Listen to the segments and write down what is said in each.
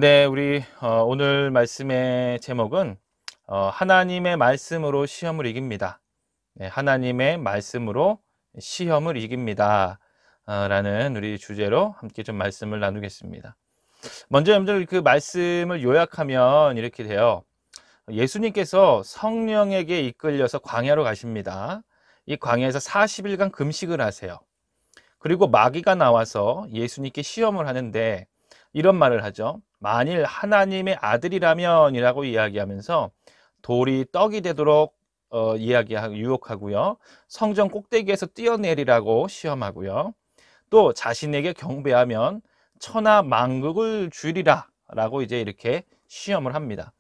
네, 우리 오늘 말씀의 제목은 하나님의 말씀으로 시험을 이깁니다. 네, 하나님의 말씀으로 시험을 이깁니다. 라는 우리 주제로 함께 좀 말씀을 나누겠습니다. 먼저 여러분들 그 말씀을 요약하면 이렇게 돼요. 예수님께서 성령에게 이끌려서 광야로 가십니다. 이 광야에서 40일간 금식을 하세요. 그리고 마귀가 나와서 예수님께 시험을 하는데 이런 말을 하죠. 만일 하나님의 아들이라면이라고 이야기하면서 돌이 떡이 되도록 이야기하고 유혹하고요. 성전 꼭대기에서 뛰어내리라고 시험하고요. 또 자신에게 경배하면 천하 만국을 주리라 라고 이제 이렇게 시험을 합니다.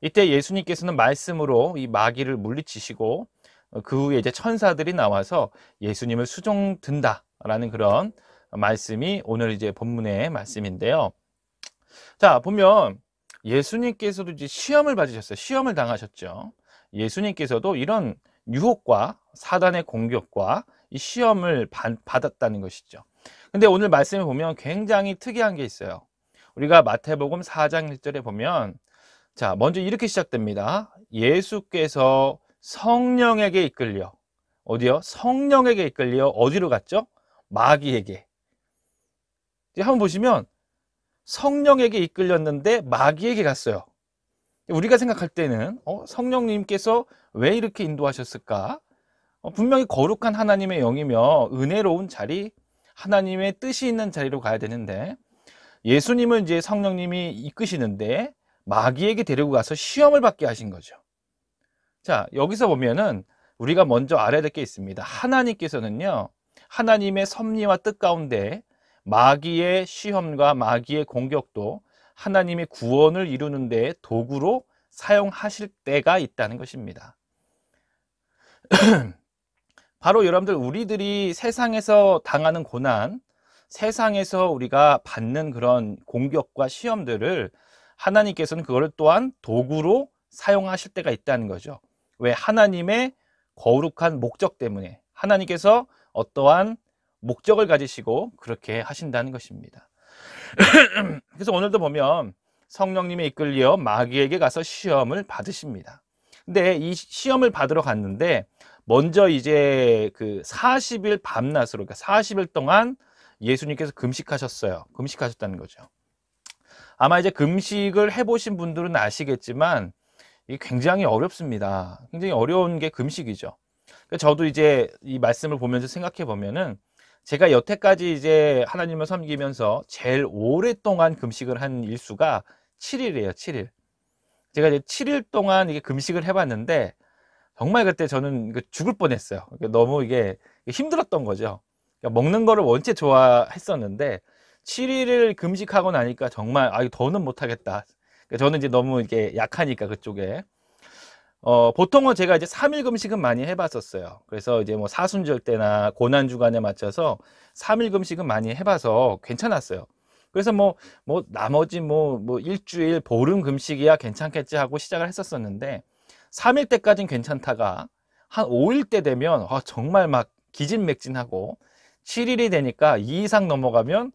이때 예수님께서는 말씀으로 이 마귀를 물리치시고 그 후에 이제 천사들이 나와서 예수님을 수종든다라는 그런 말씀이 오늘 이제 본문의 말씀인데요. 자, 보면 예수님께서도 이제 시험을 받으셨어요. 시험을 당하셨죠. 예수님께서도 이런 유혹과 사단의 공격과 이 시험을 받았다는 것이죠. 근데 오늘 말씀에 보면 굉장히 특이한 게 있어요. 우리가 마태복음 4장 1절에 보면 자, 먼저 이렇게 시작됩니다. 예수께서 성령에게 이끌려 어디요? 성령에게 이끌려 어디로 갔죠? 마귀에게. 이제 한번 보시면 성령에게 이끌렸는데 마귀에게 갔어요. 우리가 생각할 때는 성령님께서 왜 이렇게 인도하셨을까? 분명히 거룩한 하나님의 영이며 은혜로운 자리, 하나님의 뜻이 있는 자리로 가야 되는데 예수님은 이제 성령님이 이끄시는데 마귀에게 데리고 가서 시험을 받게 하신 거죠. 자, 여기서 보면은 우리가 먼저 알아야 될 게 있습니다. 하나님께서는요, 하나님의 섭리와 뜻 가운데 마귀의 시험과 마귀의 공격도 하나님의 구원을 이루는 데 도구로 사용하실 때가 있다는 것입니다. 바로 여러분들 우리들이 세상에서 당하는 고난, 세상에서 우리가 받는 그런 공격과 시험들을 하나님께서는 그거를 또한 도구로 사용하실 때가 있다는 거죠. 왜? 하나님의 거룩한 목적 때문에 하나님께서 어떠한 목적을 가지시고 그렇게 하신다는 것입니다. 그래서 오늘도 보면 성령님에 이끌려 마귀에게 가서 시험을 받으십니다. 근데 이 시험을 받으러 갔는데 먼저 이제 그 40일 밤낮으로 그러니까 40일 동안 예수님께서 금식하셨어요. 금식하셨다는 거죠. 아마 이제 금식을 해보신 분들은 아시겠지만 이게 굉장히 어렵습니다. 굉장히 어려운 게 금식이죠. 저도 이제 이 말씀을 보면서 생각해 보면은 제가 여태까지 이제 하나님을 섬기면서 제일 오랫동안 금식을 한 일수가 7일이에요. 7일. 제가 이제 7일 동안 이게 금식을 해봤는데 정말 그때 저는 죽을 뻔했어요. 너무 이게 힘들었던 거죠. 먹는 거를 원체 좋아했었는데 7일을 금식하고 나니까 정말 더는 못하겠다. 저는 이제 너무 이게 약하니까 그쪽에. 보통은 제가 이제 3일 금식은 많이 해봤었어요. 그래서 이제 뭐 사순절 때나 고난 주간에 맞춰서 3일 금식은 많이 해봐서 괜찮았어요. 그래서 나머지 일주일 보름 금식이야 괜찮겠지 하고 시작을 했었었는데 3일 때까진 괜찮다가 한 5일 때 되면 정말 막 기진맥진하고 7일이 되니까 2 이상 넘어가면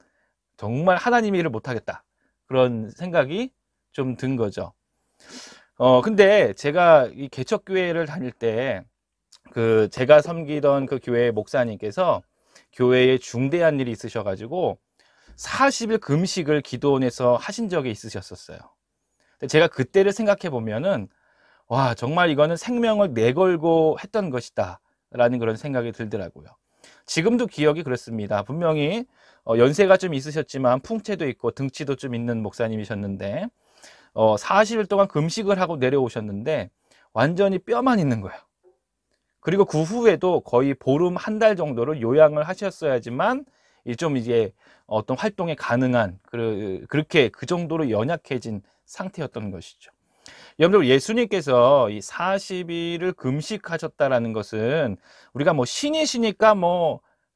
정말 하나님 일을 못하겠다. 그런 생각이 좀 든 거죠. 근데 제가 이 개척교회를 다닐 때 제가 섬기던 그 교회 목사님께서 교회에 중대한 일이 있으셔가지고 40일 금식을 기도원에서 하신 적이 있으셨었어요. 제가 그때를 생각해 보면은 와, 정말 이거는 생명을 내걸고 했던 것이다 라는 그런 생각이 들더라고요. 지금도 기억이 그렇습니다. 분명히 연세가 좀 있으셨지만 풍채도 있고 등치도 좀 있는 목사님이셨는데 40일 동안 금식을 하고 내려오셨는데 완전히 뼈만 있는 거예요. 그리고 그 후에도 거의 보름 한 달 정도를 요양을 하셨어야지만 좀 이제 어떤 활동에 가능한 그렇게 그 정도로 연약해진 상태였던 것이죠. 여러분들 예수님께서 이 40일을 금식하셨다라는 것은 우리가 신이시니까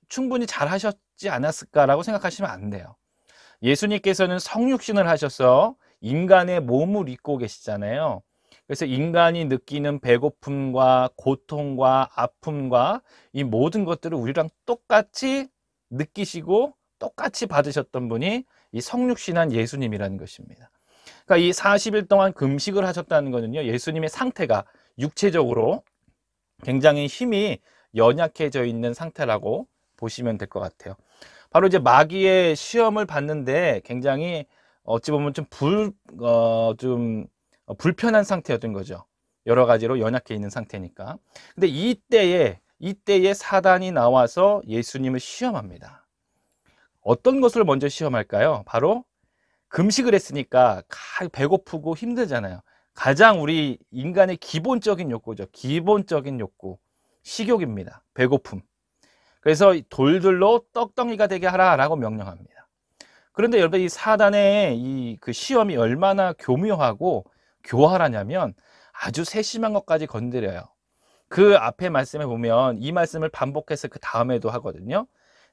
충분히 잘 하셨지 않았을까라고 생각하시면 안 돼요. 예수님께서는 성육신을 하셔서 인간의 몸을 입고 계시잖아요. 그래서 인간이 느끼는 배고픔과 고통과 아픔과 이 모든 것들을 우리랑 똑같이 느끼시고 똑같이 받으셨던 분이 이 성육신한 예수님이라는 것입니다. 그러니까 이 40일 동안 금식을 하셨다는 거는요, 예수님의 상태가 육체적으로 굉장히 힘이 연약해져 있는 상태라고 보시면 될 것 같아요. 바로 이제 마귀의 시험을 받는데 굉장히 어찌 보면 좀 불편한 상태였던 거죠. 여러 가지로 연약해 있는 상태니까. 근데 이때에 사단이 나와서 예수님을 시험합니다. 어떤 것을 먼저 시험할까요? 바로 금식을 했으니까 배고프고 힘들잖아요. 가장 우리 인간의 기본적인 욕구죠. 기본적인 욕구. 식욕입니다. 배고픔. 그래서 돌들로 떡덩이가 되게 하라라고 명령합니다. 그런데 여러분, 이 사단의 그 시험이 얼마나 교묘하고 교활하냐면 아주 세심한 것까지 건드려요. 그 앞에 말씀에 보면 이 말씀을 반복해서 그 다음에도 하거든요.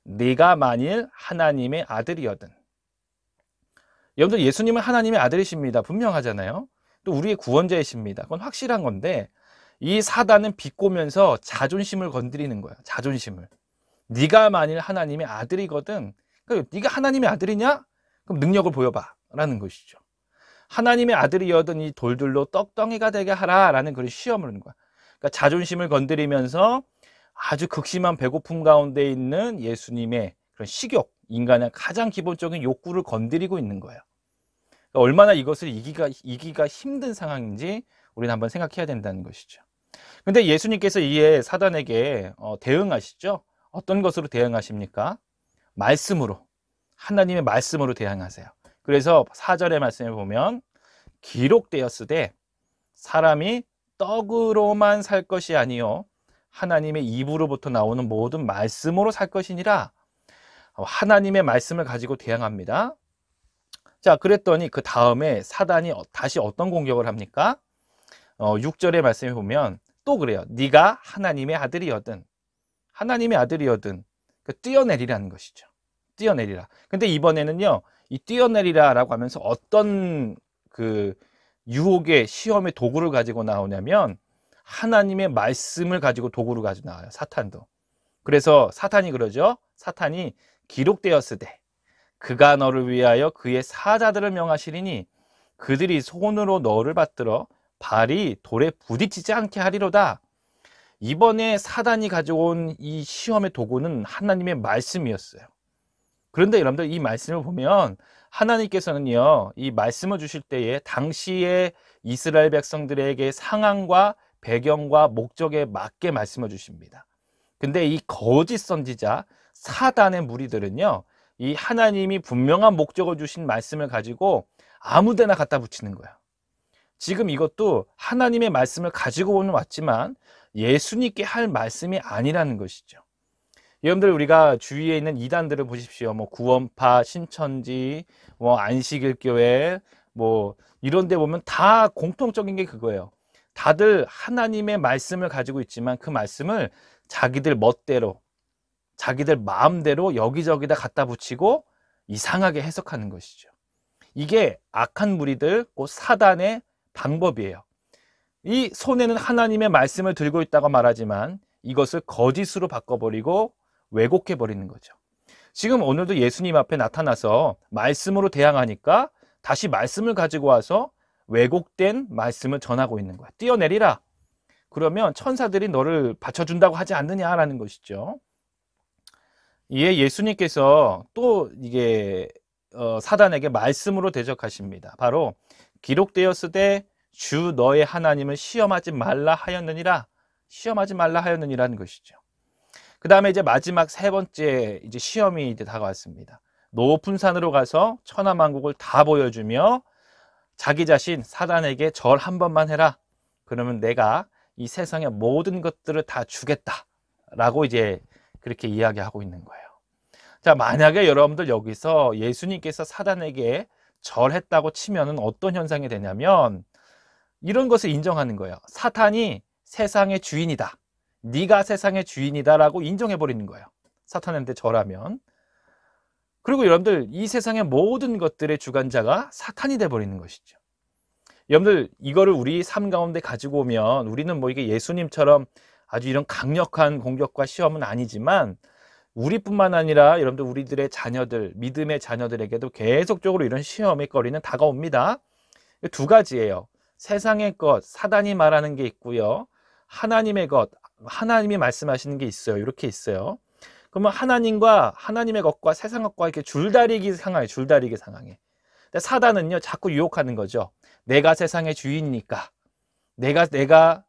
네가 만일 하나님의 아들이거든. 여러분들, 예수님은 하나님의 아들이십니다. 분명하잖아요. 또 우리의 구원자이십니다. 그건 확실한 건데, 이 사단은 비꼬면서 자존심을 건드리는 거예요. 자존심을. 네가 만일 하나님의 아들이거든. 그러니까 네가 하나님의 아들이냐? 그럼 능력을 보여봐 라는 것이죠. 하나님의 아들이어든 이 돌들로 떡덩이가 되게 하라 라는 그런 시험을 하는 거야. 그러니까 자존심을 건드리면서 아주 극심한 배고픔 가운데 있는 예수님의 그런 식욕, 인간의 가장 기본적인 욕구를 건드리고 있는 거예요. 그러니까 얼마나 이것을 이기가 힘든 상황인지 우리는 한번 생각해야 된다는 것이죠. 근데 예수님께서 이에 사단에게 대응하시죠. 어떤 것으로 대응하십니까? 말씀으로, 하나님의 말씀으로 대응하세요. 그래서 4절의 말씀에 보면 기록되었으되 사람이 떡으로만 살 것이 아니요 하나님의 입으로부터 나오는 모든 말씀으로 살 것이니라. 하나님의 말씀을 가지고 대항합니다. 자, 그랬더니 그 다음에 사단이 다시 어떤 공격을 합니까? 6절의 말씀에 보면 또 그래요. 네가 하나님의 아들이거든. 하나님의 아들이거든. 뛰어내리라는 것이죠. 뛰어내리라. 근데 이번에는요, 이 뛰어내리라라고 하면서 어떤 그 유혹의 시험의 도구를 가지고 나오냐면 하나님의 말씀을 가지고 도구를 가지고 나와요. 사탄도. 그래서 사탄이 그러죠. 사탄이 기록되었으되 그가 너를 위하여 그의 사자들을 명하시리니 그들이 손으로 너를 받들어 발이 돌에 부딪히지 않게 하리로다. 이번에 사단이 가져온 이 시험의 도구는 하나님의 말씀이었어요. 그런데 여러분들, 이 말씀을 보면 하나님께서는요, 이 말씀을 주실 때에 당시의 이스라엘 백성들에게 상황과 배경과 목적에 맞게 말씀을 주십니다. 근데 이 거짓 선지자 사단의 무리들은요, 이 하나님이 분명한 목적을 주신 말씀을 가지고 아무데나 갖다 붙이는 거예요. 지금 이것도 하나님의 말씀을 가지고는 왔지만 예수님께 할 말씀이 아니라는 것이죠. 여러분들, 우리가 주위에 있는 이단들을 보십시오. 뭐 구원파, 신천지, 뭐 안식일교회, 뭐 이런 데 보면 다 공통적인 게 그거예요. 다들 하나님의 말씀을 가지고 있지만 그 말씀을 자기들 멋대로, 자기들 마음대로 여기저기다 갖다 붙이고 이상하게 해석하는 것이죠. 이게 악한 무리들, 곧 사단의 방법이에요. 이 손에는 하나님의 말씀을 들고 있다고 말하지만 이것을 거짓으로 바꿔버리고 왜곡해버리는 거죠. 지금 오늘도 예수님 앞에 나타나서 말씀으로 대항하니까 다시 말씀을 가지고 와서 왜곡된 말씀을 전하고 있는 거야. 뛰어내리라. 그러면 천사들이 너를 받쳐준다고 하지 않느냐라는 것이죠. 이에 예수님께서 또 이게 사단에게 말씀으로 대적하십니다. 바로 기록되었으되 주 너의 하나님을 시험하지 말라 하였느니라. 시험하지 말라 하였느니라는 것이죠. 그 다음에 이제 마지막 세 번째 이제 시험이 이제 다가왔습니다. 높은 산으로 가서 천하만국을 다 보여주며 자기 자신 사단에게 절 한 번만 해라. 그러면 내가 이 세상의 모든 것들을 다 주겠다. 라고 이제 그렇게 이야기하고 있는 거예요. 자, 만약에 여러분들 여기서 예수님께서 사단에게 절했다고 치면은 어떤 현상이 되냐면 이런 것을 인정하는 거예요. 사탄이 세상의 주인이다. 네가 세상의 주인이다 라고 인정해버리는 거예요. 사탄한테 절하면. 그리고 여러분들, 이 세상의 모든 것들의 주관자가 사탄이 돼버리는 것이죠. 여러분들, 이거를 우리 삶 가운데 가지고 오면 우리는 뭐 이게 예수님처럼 아주 이런 강력한 공격과 시험은 아니지만 우리뿐만 아니라 여러분들, 우리들의 자녀들, 믿음의 자녀들에게도 계속적으로 이런 시험의 거리는 다가옵니다. 두 가지예요. 세상의 것, 사단이 말하는 게 있고요. 하나님의 것, 하나님이 말씀하시는 게 있어요. 이렇게 있어요. 그러면 하나님과 하나님의 것과 세상 것과 이렇게 줄다리기 상황에, 줄다리기 상황에. 근데 사단은요, 자꾸 유혹하는 거죠. 내가 세상의 주인이니까. 내가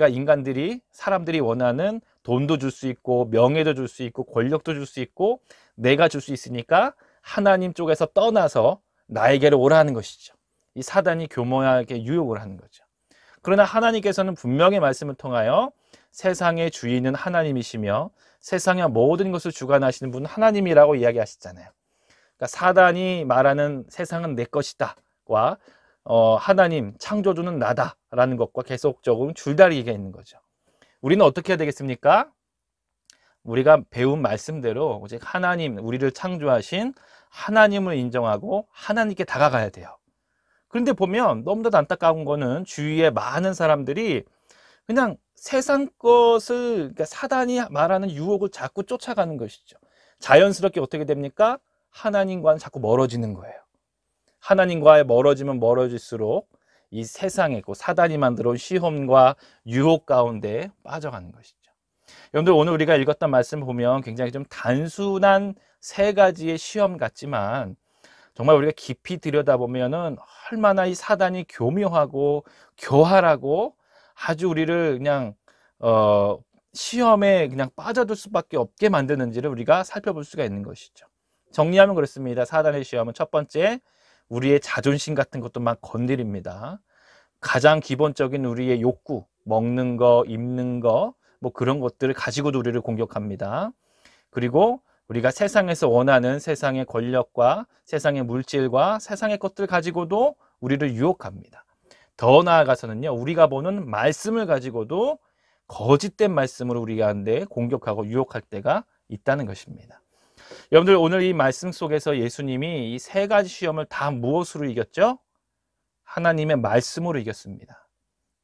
인간들이, 사람들이 원하는 돈도 줄 수 있고, 명예도 줄 수 있고, 권력도 줄 수 있고, 내가 줄 수 있으니까 하나님 쪽에서 떠나서 나에게로 오라는 것이죠. 이 사단이 교묘하게 유혹을 하는 거죠. 그러나 하나님께서는 분명히 말씀을 통하여 세상의 주인은 하나님이시며 세상의 모든 것을 주관하시는 분은 하나님이라고 이야기하시잖아요. 그러니까 사단이 말하는 세상은 내 것이다와 하나님 창조주는 나다라는 것과 계속적으로 줄다리기가 있는 거죠. 우리는 어떻게 해야 되겠습니까? 우리가 배운 말씀대로 오직 하나님, 우리를 창조하신 하나님을 인정하고 하나님께 다가가야 돼요. 그런데 보면 너무나도 안타까운 거는 주위에 많은 사람들이 그냥 세상 것을, 그러니까 사단이 말하는 유혹을 자꾸 쫓아가는 것이죠. 자연스럽게 어떻게 됩니까? 하나님과는 자꾸 멀어지는 거예요. 하나님과의 멀어지면 멀어질수록 이 세상에 사단이 만들어 온 시험과 유혹 가운데 빠져가는 것이죠. 여러분들, 오늘 우리가 읽었던 말씀 보면 굉장히 좀 단순한 세 가지의 시험 같지만 정말 우리가 깊이 들여다보면은 얼마나 이 사단이 교묘하고 교활하고 아주 우리를 그냥 시험에 그냥 빠져들 수밖에 없게 만드는지를 우리가 살펴볼 수가 있는 것이죠. 정리하면 그렇습니다. 사단의 시험은 첫 번째, 우리의 자존심 같은 것도 막 건드립니다. 가장 기본적인 우리의 욕구, 먹는 거, 입는 거, 뭐 그런 것들을 가지고도 우리를 공격합니다. 그리고 우리가 세상에서 원하는 세상의 권력과 세상의 물질과 세상의 것들 가지고도 우리를 유혹합니다. 더 나아가서는요, 우리가 보는 말씀을 가지고도 거짓된 말씀으로 우리한테 공격하고 유혹할 때가 있다는 것입니다. 여러분들, 오늘 이 말씀 속에서 예수님이 이 세 가지 시험을 다 무엇으로 이겼죠? 하나님의 말씀으로 이겼습니다.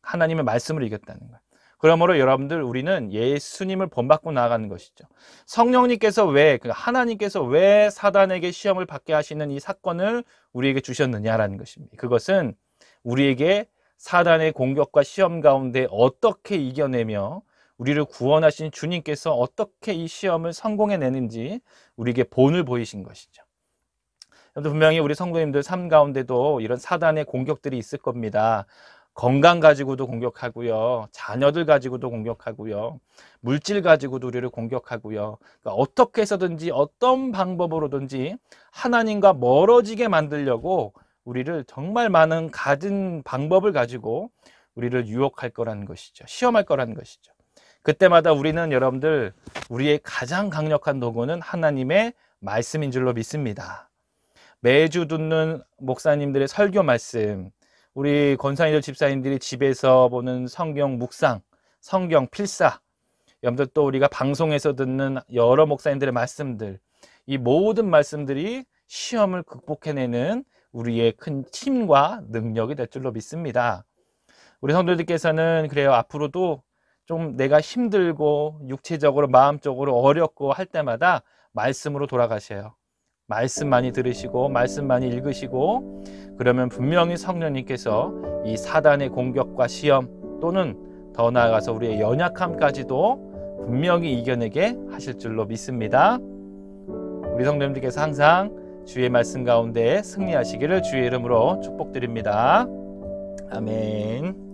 하나님의 말씀으로 이겼다는 거예요. 그러므로 여러분들, 우리는 예수님을 본받고 나아가는 것이죠. 성령님께서 하나님께서 왜 사단에게 시험을 받게 하시는 이 사건을 우리에게 주셨느냐라는 것입니다. 그것은 우리에게 사단의 공격과 시험 가운데 어떻게 이겨내며 우리를 구원하신 주님께서 어떻게 이 시험을 성공해내는지 우리에게 본을 보이신 것이죠. 분명히 우리 성도님들 삶 가운데도 이런 사단의 공격들이 있을 겁니다. 건강 가지고도 공격하고요, 자녀들 가지고도 공격하고요, 물질 가지고도 우리를 공격하고요. 그러니까 어떻게 해서든지 어떤 방법으로든지 하나님과 멀어지게 만들려고 우리를 정말 많은 가진 방법을 가지고 우리를 유혹할 거라는 것이죠. 시험할 거라는 것이죠. 그때마다 우리는, 여러분들, 우리의 가장 강력한 도구는 하나님의 말씀인 줄로 믿습니다. 매주 듣는 목사님들의 설교 말씀, 우리 권사님들, 집사님들이 집에서 보는 성경 묵상, 성경 필사, 여러분들, 또 우리가 방송에서 듣는 여러 목사님들의 말씀들, 이 모든 말씀들이 시험을 극복해내는 우리의 큰 힘과 능력이 될 줄로 믿습니다. 우리 성도들께서는 그래요, 앞으로도 좀 내가 힘들고 육체적으로 마음적으로 어렵고 할 때마다 말씀으로 돌아가셔요. 말씀 많이 들으시고 말씀 많이 읽으시고, 그러면 분명히 성령님께서 이 사단의 공격과 시험, 또는 더 나아가서 우리의 연약함까지도 분명히 이겨내게 하실 줄로 믿습니다. 우리 성도님들께서 항상 주의 말씀 가운데 승리하시기를 주의 이름으로 축복드립니다. 아멘.